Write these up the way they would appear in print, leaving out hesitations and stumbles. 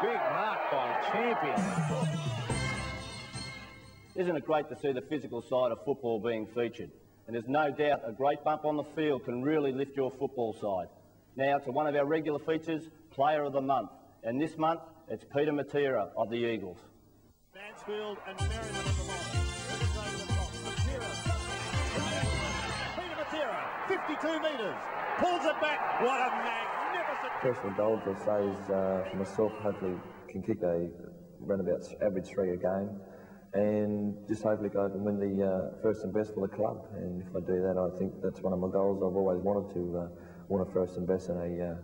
big mark by Champion. Isn't it great to see the physical side of football being featured? And there's no doubt a great bump on the field can really lift your football side. Now to one of our regular features, Player of the Month. And this month, it's Peter Matera of the Eagles. Mansfield and Merriman at the line. Over the top. Peter Matera, 52 metres. Pulls it back. What a magnificent... Personal goals, I'd say, is for myself, hopefully can kick around about average 3 a game. And just hopefully go and win the first and best for the club. And if I do that, I think that's one of my goals. I've always wanted to want to first and best in a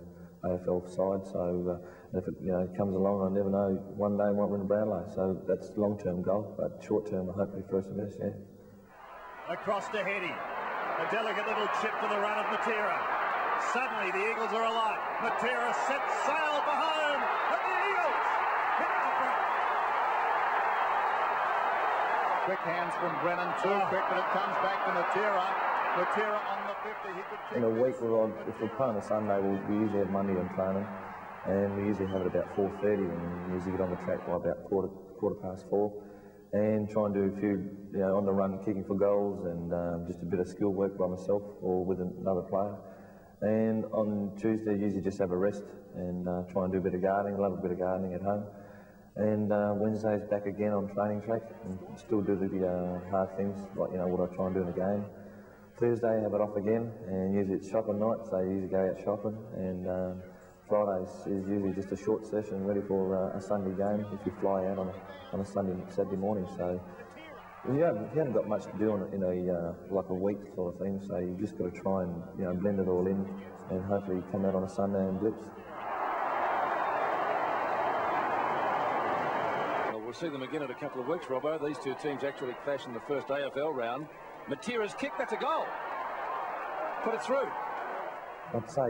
AFL side. So if it comes along, I never know. One day I might win a Brownlow. So that's long-term goal, but short-term, hopefully first and best. Yeah. Across to Heady, a delicate little chip to the run of Matera. Suddenly the Eagles are alive. Matera sets sail for home, and the Eagles hit the front. Quick hands from Brennan, too quick, but it comes back to Matera. Matera on the 50, he could... In a week, if we're playing on a Sunday, we usually have Monday and training, and we usually have it about 4:30, and we usually get on the track by about quarter past 4, and try and do a few, on the run, kicking for goals, and just a bit of skill work by myself or with another player. And on Tuesday, usually just have a rest and try and do a bit of gardening. I love a bit of gardening at home. And Wednesday's back again on training track and still do the hard things, like, what I try and do in the game. Thursday, have it off again, and usually it's shopping night, so I usually go out shopping. And Fridays is usually just a short session ready for a Sunday game if you fly out on a Saturday morning. So you haven't got much to do in like a week sort of thing, so you just got to try and blend it all in and hopefully come out on a Sunday and blitz. We'll see them again in a couple of weeks, Robbo. These two teams actually clash in the first AFL round. Matera's kick, that's a goal. Put it through. I'd say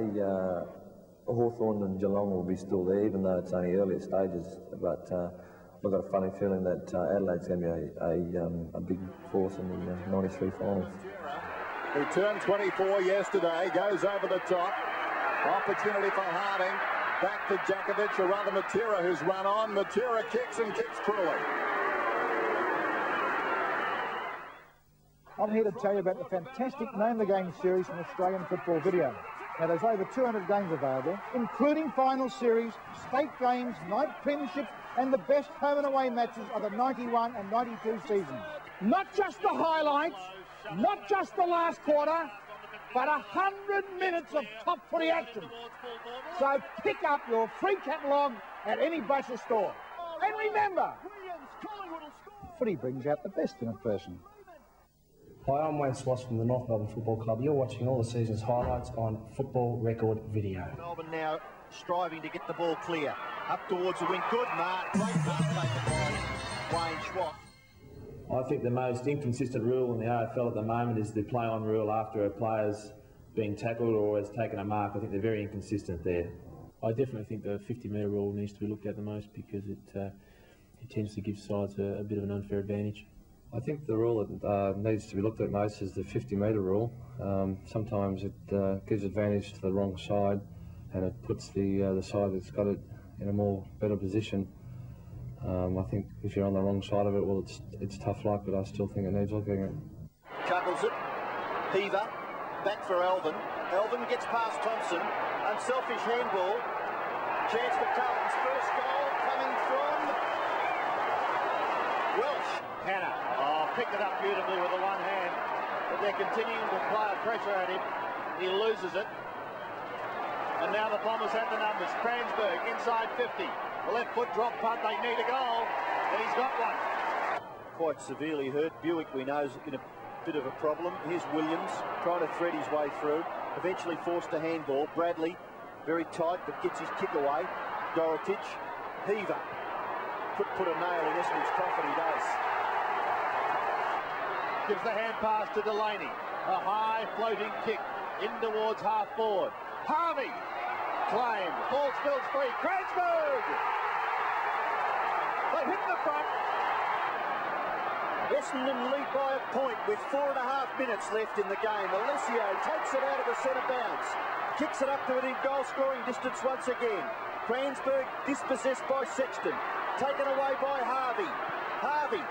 Hawthorn and Geelong will be still there, even though it's only earlier stages. But I've got a funny feeling that Adelaide's going to be a big force in the 93 finals. He turned 24 yesterday, goes over the top. Opportunity for Harding. Back to Djakovic, or rather Matera, who's run on. Matera kicks and kicks cruelly. I'm here to tell you about the fantastic Name the Game series from Australian Football Video. Now, there's over 200 games available, including final series, state games, night premierships, and the best home and away matches of the 91 and 92 seasons. Not just the highlights, not just the last quarter, but 100 minutes of top footy action. So pick up your free catalogue at any Butcher store. And remember, footy brings out the best in a person. Hi, I'm Wayne Swass from the North Melbourne Football Club. You're watching all the season's highlights on Football Record Video. Melbourne now striving to get the ball clear. Up towards the wing. Good mark. Great mark taken by Wayne Swass. I think the most inconsistent rule in the AFL at the moment is the play-on rule after a player's been tackled or has taken a mark. I think they're very inconsistent there. I definitely think the 50-metre rule needs to be looked at the most because it tends to give sides a bit of an unfair advantage. I think the rule that needs to be looked at most is the 50-metre rule. Sometimes it gives advantage to the wrong side and it puts the side that's got it in a more better position. I think if you're on the wrong side of it, well, it's tough luck, but I still think it needs looking at. Chuckles it. Heaver. Back for Elvin. Elvin gets past Thompson. Unselfish handball. Chance for Carlton's first goal coming from Welsh. Hannah. Oh, picked it up beautifully with the one hand. But they're continuing to apply pressure at him. He loses it. And now the Bombers have the numbers. Kransberg inside 50. The left foot drop punt. They need a goal. And he's got one. Quite severely hurt. Buick, we know, is in a bit of a problem. Here's Williams trying to thread his way through. Eventually forced a handball. Bradley, very tight, but gets his kick away. Dorotich. Heaver. Put a nail in Essendon's coffin, he does. Gives the hand pass to Delaney. A high floating kick in towards half forward. Harvey. Claimed. Ball spills free. Kransberg! They hit the front. Essendon lead by a point with 4.5 minutes left in the game. Alessio takes it out of the centre bounce, kicks it up to within goal scoring distance once again. Cransburg dispossessed by Sexton, taken away by Harvey. Harvey,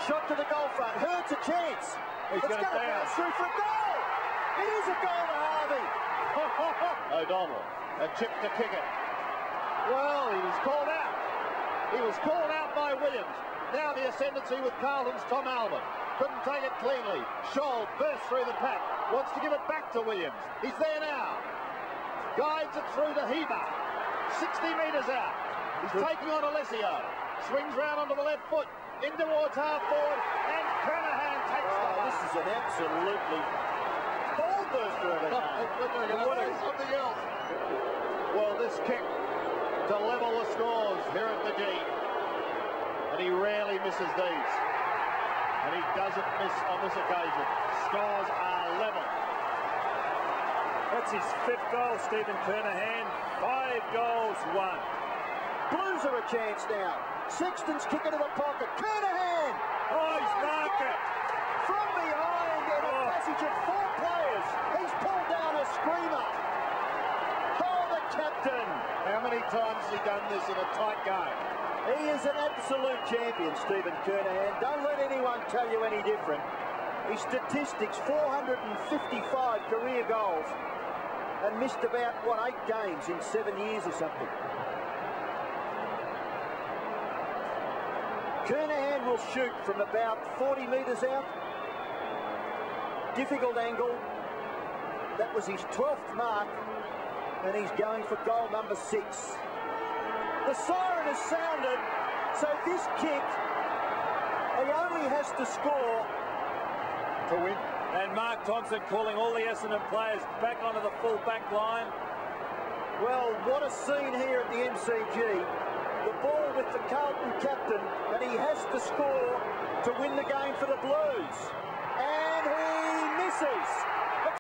shot to the goal front, Hurts a chance. It's going to bounce through for a goal. It is a goal to Harvey. O'Donnell, a chip to kick it. Well, he was called out. He was called out by Williams. Now the ascendancy with Carlton's Tom Alvin. Couldn't take it cleanly. Scholl bursts through the pack. Wants to give it back to Williams. He's there now. Guides it through to Heber. 60 metres out. He's taking on Alessio. Swings round onto the left foot. In towards half forward. And Kernahan takes the mark. This is an absolutely ball burster of a game. Something else. Well, this kick to level the scores here at the G. And he rarely misses these. And he doesn't miss on this occasion. Scores are level. That's his 5th goal, Stephen Kernahan. 5 goals, 1. Blues are a chance now. Sexton's kick into the pocket. Kernahan! Oh, he's marked it. From behind in a passage of 4 players. He's pulled down a screamer. Oh, the captain. How many times has he done this in a tight game? He is an absolute champion, Stephen Kernahan. Don't let anyone tell you any different. His statistics, 455 career goals and missed about, what, 8 games in 7 years or something. Kernahan will shoot from about 40 metres out. Difficult angle. That was his 12th mark, and he's going for goal number 6. The siren has sounded, so this kick, he only has to score to win. And Mark Thompson calling all the Essendon players back onto the full back line. Well, what a scene here at the MCG. The ball with the Carlton captain, and he has to score to win the game for the Blues.